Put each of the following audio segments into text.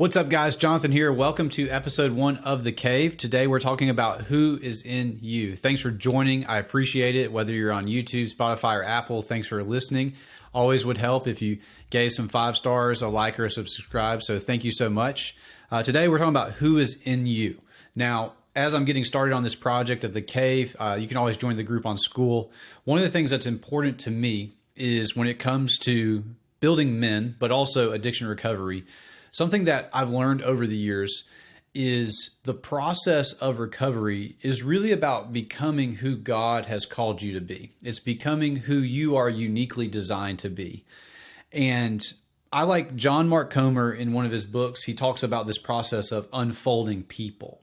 What's up, guys? Jonathan here. Welcome to episode 1 of The Cave. Today we're talking about who is in you. Thanks for joining. I appreciate it. Whether you're on YouTube, Spotify, or Apple, thanks for listening. Always would help if you gave some 5 stars, a like, or a subscribe. So thank you so much. Today we're talking about who is in you. Now, as I'm getting started on this project of The Cave, you can always join the group on School. One of the things that's important to me is when it comes to building men, but also addiction recovery, something that I've learned over the years is the process of recovery is really about becoming who God has called you to be. It's becoming who you are uniquely designed to be. And I like John Mark Comer in one of his books, he talks about this process of unfolding people.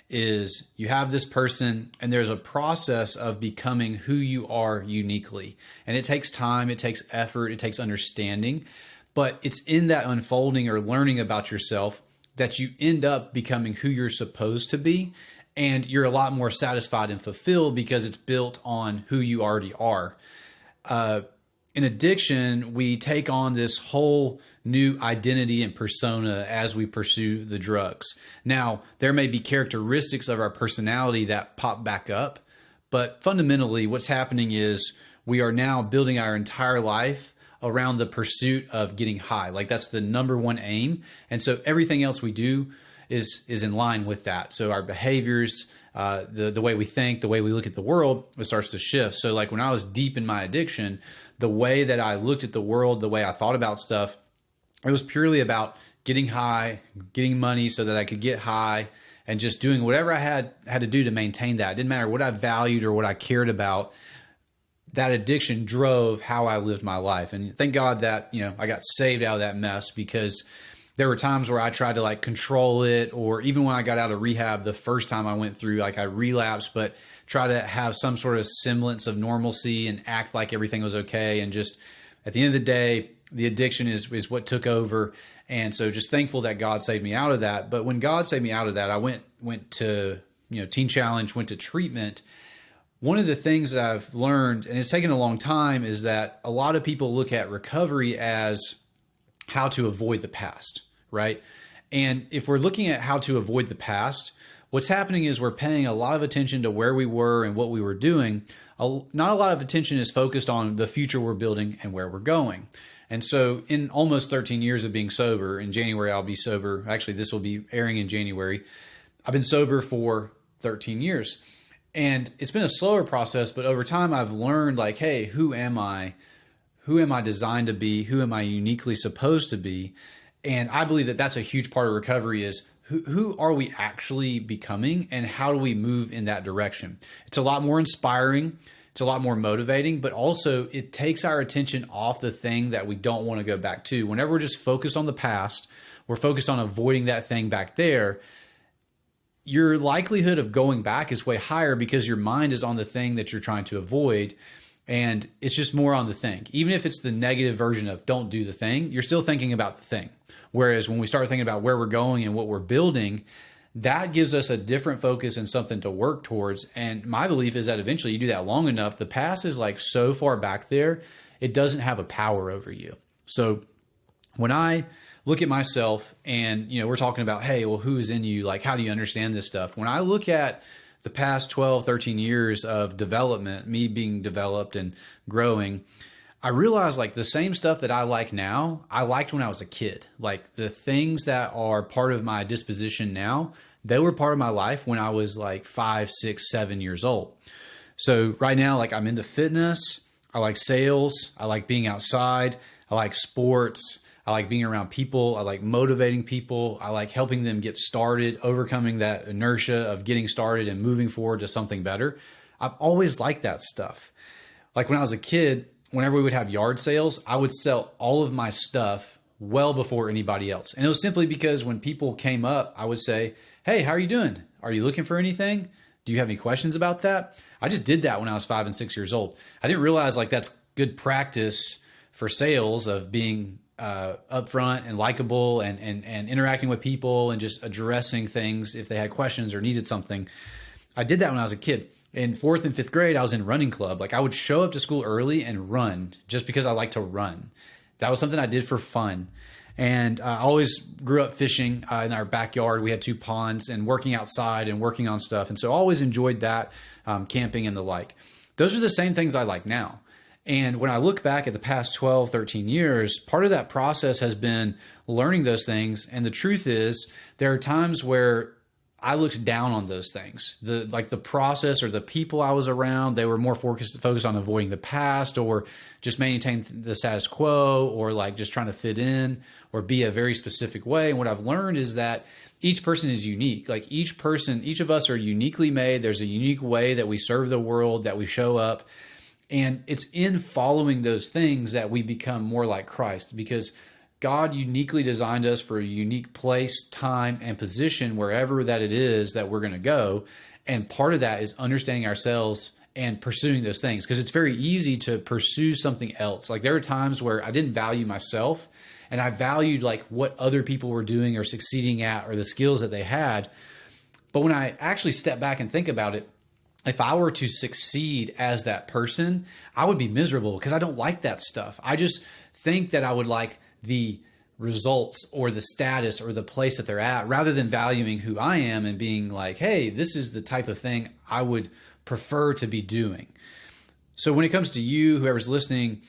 Is you have this person and there's a process of becoming who you are uniquely. And it takes time, it takes effort, it takes understanding. But it's in that unfolding or learning about yourself that you end up becoming who you're supposed to be. And you're a lot more satisfied and fulfilled because it's built on who you already are. In addiction, we take on this whole new identity and persona as we pursue the drugs. Now, there may be characteristics of our personality that pop back up, but fundamentally what's happening is we are now building our entire life around the pursuit of getting high. Like that's the number one aim. And so everything else we do is in line with that. So our behaviors, the way we think, the way we look at the world, it starts to shift. So like when I was deep in my addiction, the way that I looked at the world, the way I thought about stuff, it was purely about getting high, getting money so that I could get high, and just doing whatever I had to do to maintain that. It didn't matter what I valued or what I cared about. That addiction drove how I lived my life. And thank God that, I got saved out of that mess, because there were times where I tried to like control it, or even when I got out of rehab, the first time I went through, like I relapsed, but try to have some sort of semblance of normalcy and act like everything was okay. And just at the end of the day, the addiction is what took over. And so just thankful that God saved me out of that. But when God saved me out of that, I went to, Teen Challenge, went to treatment. One of the things that I've learned, and it's taken a long time, is that a lot of people look at recovery as how to avoid the past, right? And if we're looking at how to avoid the past, what's happening is we're paying a lot of attention to where we were and what we were doing. Not a lot of attention is focused on the future we're building and where we're going. And so in almost 13 years of being sober, in January I'll be sober. Actually, this will be airing in January. I've been sober for 13 years. And it's been a slower process, but over time I've learned like, hey, who am I? Who am I designed to be? Who am I uniquely supposed to be? And I believe that that's a huge part of recovery is who are we actually becoming, and how do we move in that direction? It's a lot more inspiring. It's a lot more motivating, but also it takes our attention off the thing that we don't want to go back to. Whenever we're just focused on the past, we're focused on avoiding that thing back there, your likelihood of going back is way higher because your mind is on the thing that you're trying to avoid. And it's just more on the thing. Even if it's the negative version of don't do the thing, you're still thinking about the thing. Whereas when we start thinking about where we're going and what we're building, that gives us a different focus and something to work towards. And my belief is that eventually you do that long enough, the past is like so far back there, it doesn't have a power over you. So when I look at myself and, we're talking about, hey, well, who's in you? Like, how do you understand this stuff? When I look at the past 12, 13 years of development, me being developed and growing, I realized like the same stuff that I like now, I liked when I was a kid. Like the things that are part of my disposition now, they were part of my life when I was like 5, 6, 7 years old. So right now, like I'm into fitness. I like sales. I like being outside. I like sports. I like being around people. I like motivating people. I like helping them get started, overcoming that inertia of getting started and moving forward to something better. I've always liked that stuff. Like when I was a kid, whenever we would have yard sales, I would sell all of my stuff well before anybody else. And it was simply because when people came up, I would say, hey, how are you doing? Are you looking for anything? Do you have any questions about that? I just did that when I was 5 and 6 years old. I didn't realize like that's good practice for sales of being upfront and likable and interacting with people and just addressing things if they had questions or needed something. I did that when I was a kid. In 4th and 5th grade, I was in running club. Like I would show up to school early and run just because I like to run. That was something I did for fun. And I always grew up fishing in our backyard. We had 2 ponds and working outside and working on stuff. And so I always enjoyed that, camping and the like. Those are the same things I like now. And when I look back at the past 12, 13 years, part of that process has been learning those things. And the truth is, there are times where I looked down on those things. The process or the people I was around, they were more focused on avoiding the past or just maintain the status quo or like just trying to fit in or be a very specific way. And what I've learned is that each person is unique. Like each of us are uniquely made. There's a unique way that we serve the world, that we show up. And it's in following those things that we become more like Christ, because God uniquely designed us for a unique place, time, and position wherever that it is that we're going to go. And part of that is understanding ourselves and pursuing those things, because it's very easy to pursue something else. Like there are times where I didn't value myself and I valued like what other people were doing or succeeding at or the skills that they had. But when I actually step back and think about it, if I were to succeed as that person, I would be miserable because I don't like that stuff. I just think that I would like the results or the status or the place that they're at rather than valuing who I am and being like, hey, this is the type of thing I would prefer to be doing. So when it comes to you, whoever's listening,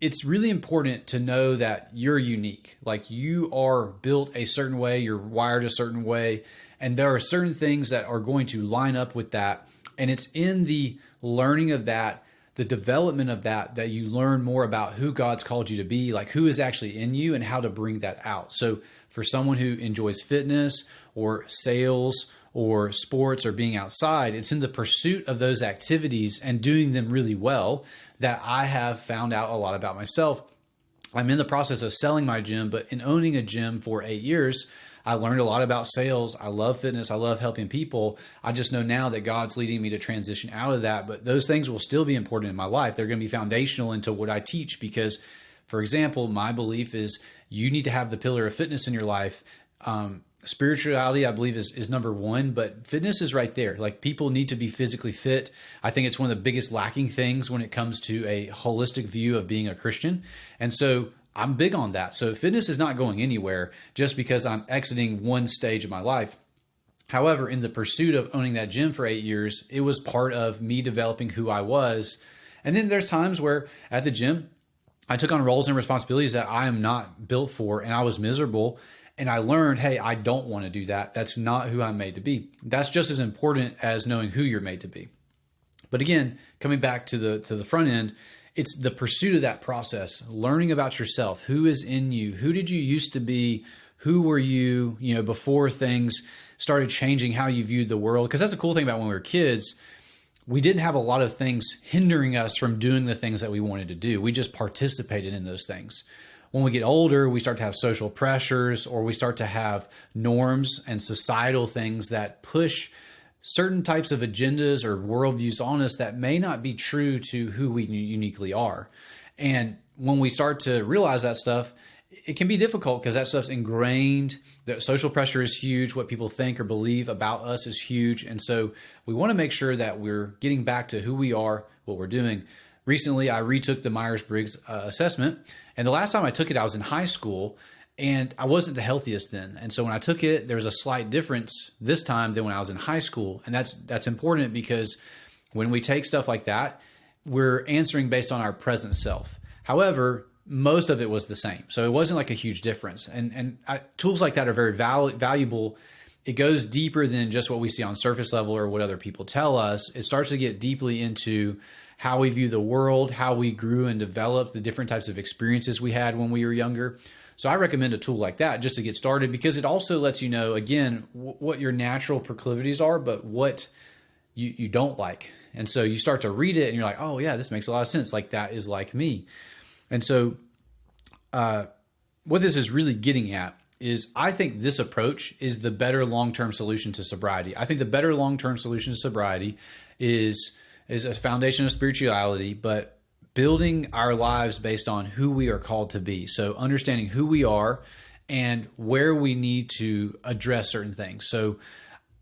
it's really important to know that you're unique. Like you are built a certain way, you're wired a certain way, and there are certain things that are going to line up with that. And it's in the learning of that, the development of that, that you learn more about who God's called you to be, like who is actually in you and how to bring that out. So for someone who enjoys fitness or sales or sports or being outside, it's in the pursuit of those activities and doing them really well that I have found out a lot about myself. I'm in the process of selling my gym, but in owning a gym for 8 years, I learned a lot about sales. I love fitness. I love helping people. I just know now that God's leading me to transition out of that, but those things will still be important in my life. They're going to be foundational into what I teach because, for example, my belief is you need to have the pillar of fitness in your life. Spirituality, I believe, is number one, but fitness is right there. Like people need to be physically fit. I think it's one of the biggest lacking things when it comes to a holistic view of being a Christian. And so I'm big on that. So fitness is not going anywhere just because I'm exiting one stage of my life. However, in the pursuit of owning that gym for 8 years, it was part of me developing who I was. And then there's times where at the gym, I took on roles and responsibilities that I am not built for, and I was miserable. And I learned, hey, I don't want to do that. That's not who I'm made to be. That's just as important as knowing who you're made to be. But again, coming back to the front end, it's the pursuit of that process, learning about yourself. Who is in you? Who did you used to be? Who were you, before things started changing how you viewed the world? Because that's the cool thing about when we were kids. We didn't have a lot of things hindering us from doing the things that we wanted to do. We just participated in those things. When we get older, we start to have social pressures or we start to have norms and societal things that push certain types of agendas or worldviews on us that may not be true to who we uniquely are. And when we start to realize that stuff, it can be difficult because that stuff's ingrained. The social pressure is huge. What people think or believe about us is huge. And so we want to make sure that we're getting back to who we are, what we're doing. Recently, I retook the Myers-Briggs assessment. And the last time I took it, I was in high school. And I wasn't the healthiest then. And so when I took it, there was a slight difference this time than when I was in high school. And that's important because when we take stuff like that, we're answering based on our present self. However, most of it was the same. So it wasn't like a huge difference. And tools like that are very valuable. It goes deeper than just what we see on surface level or what other people tell us. It starts to get deeply into how we view the world, how we grew and developed, the different types of experiences we had when we were younger. So I recommend a tool like that just to get started because it also lets you know, again, what your natural proclivities are, but what you don't like. And so you start to read it and you're like, oh yeah, this makes a lot of sense. Like that is like me. And so what this is really getting at is I think this approach is the better long-term solution to sobriety. I think the better long-term solution to sobriety is a foundation of spirituality, but building our lives based on who we are called to be. So understanding who we are and where we need to address certain things. So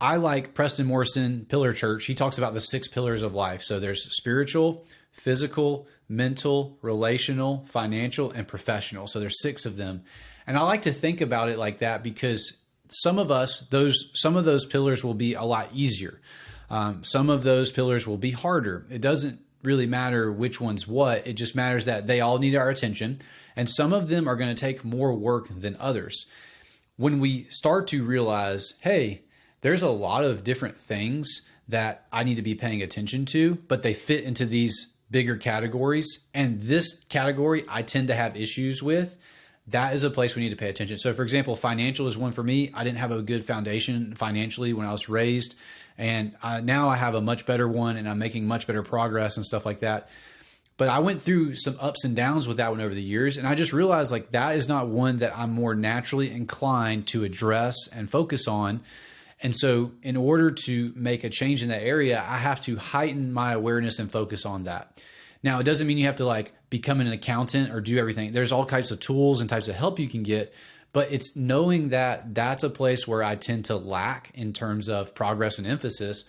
I like Preston Morrison, Pillar Church. He talks about the 6 pillars of life. So there's spiritual, physical, mental, relational, financial, and professional. So there's 6 of them. And I like to think about it like that because some of those pillars will be a lot easier. Some of those pillars will be harder. It doesn't really matter which one's what. It just matters that they all need our attention. And some of them are going to take more work than others. When we start to realize, hey, there's a lot of different things that I need to be paying attention to, but they fit into these bigger categories. And this category I tend to have issues with. That is a place we need to pay attention. So for example, financial is one for me. I didn't have a good foundation financially when I was raised. And now I have a much better one, and I'm making much better progress and stuff like that. But I went through some ups and downs with that one over the years. And I just realized like that is not one that I'm more naturally inclined to address and focus on. And so in order to make a change in that area, I have to heighten my awareness and focus on that. Now, it doesn't mean you have to like become an accountant or do everything. There's all types of tools and types of help you can get, but it's knowing that that's a place where I tend to lack in terms of progress and emphasis.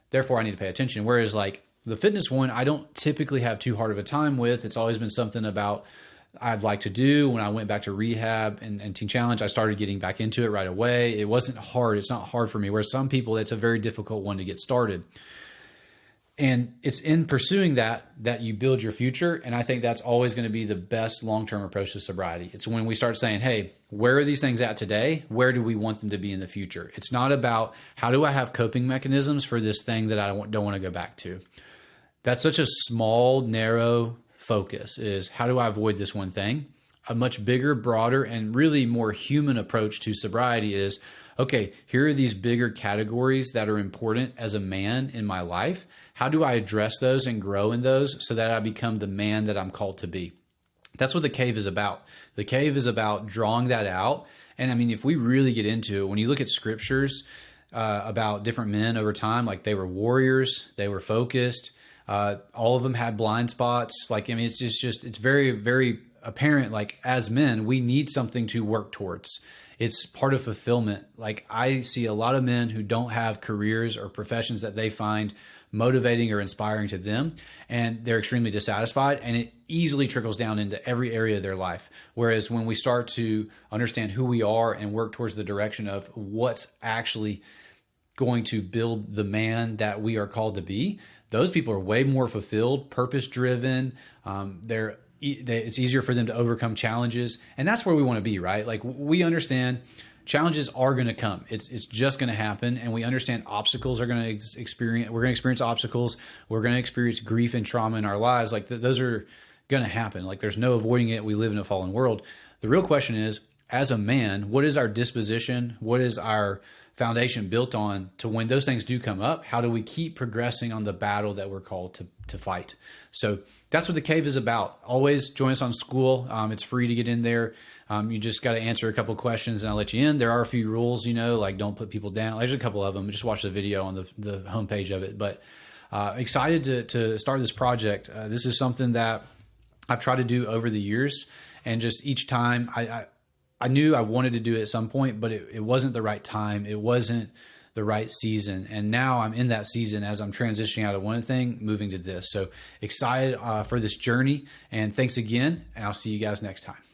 Therefore, I need to pay attention. Whereas like the fitness one, I don't typically have too hard of a time with. It's always been something about I'd like to do. When I went back to rehab and Teen Challenge, I started getting back into it right away. It wasn't hard. It's not hard for me. Whereas some people, it's a very difficult one to get started. And it's in pursuing that you build your future. And I think that's always going to be the best long-term approach to sobriety. It's when we start saying, hey, where are these things at today? Where do we want them to be in the future? It's not about how do I have coping mechanisms for this thing that I don't want to go back to. That's such a small, narrow focus is how do I avoid this one thing? A much bigger, broader, and really more human approach to sobriety is, okay, here are these bigger categories that are important as a man in my life. How do I address those and grow in those so that I become the man that I'm called to be? That's what the cave is about. The cave is about drawing that out. And I mean, if we really get into it, when you look at scriptures about different men over time, like they were warriors, they were focused, all of them had blind spots. Like, I mean, it's very, very apparent, like as men, we need something to work towards. It's part of fulfillment. Like I see a lot of men who don't have careers or professions that they find motivating or inspiring to them, and they're extremely dissatisfied, and it easily trickles down into every area of their life. Whereas when we start to understand who we are and work towards the direction of what's actually going to build the man that we are called to be, those people are way more fulfilled, purpose-driven. It's easier for them to overcome challenges. And that's where we want to be, right? Like we understand challenges are going to come. It's just going to happen. And we understand obstacles are going to experience. We're going to experience obstacles. We're going to experience grief and trauma in our lives. Like those are going to happen. Like there's no avoiding it. We live in a fallen world. The real question is, as a man, what is our disposition? What is our foundation built on to when those things do come up? How do we keep progressing on the battle that we're called to fight? So that's what the cave is about. Always join us on School. It's free to get in there. You just got to answer a couple of questions and I'll let you in. There are a few rules, like don't put people down. There's a couple of them. Just watch the video on the homepage of it. But excited to start this project. This is something that I've tried to do over the years, and just each time I knew I wanted to do it at some point, but it wasn't the right time. It wasn't the right season. And now I'm in that season as I'm transitioning out of one thing, moving to this. So excited for this journey. And thanks again. And I'll see you guys next time.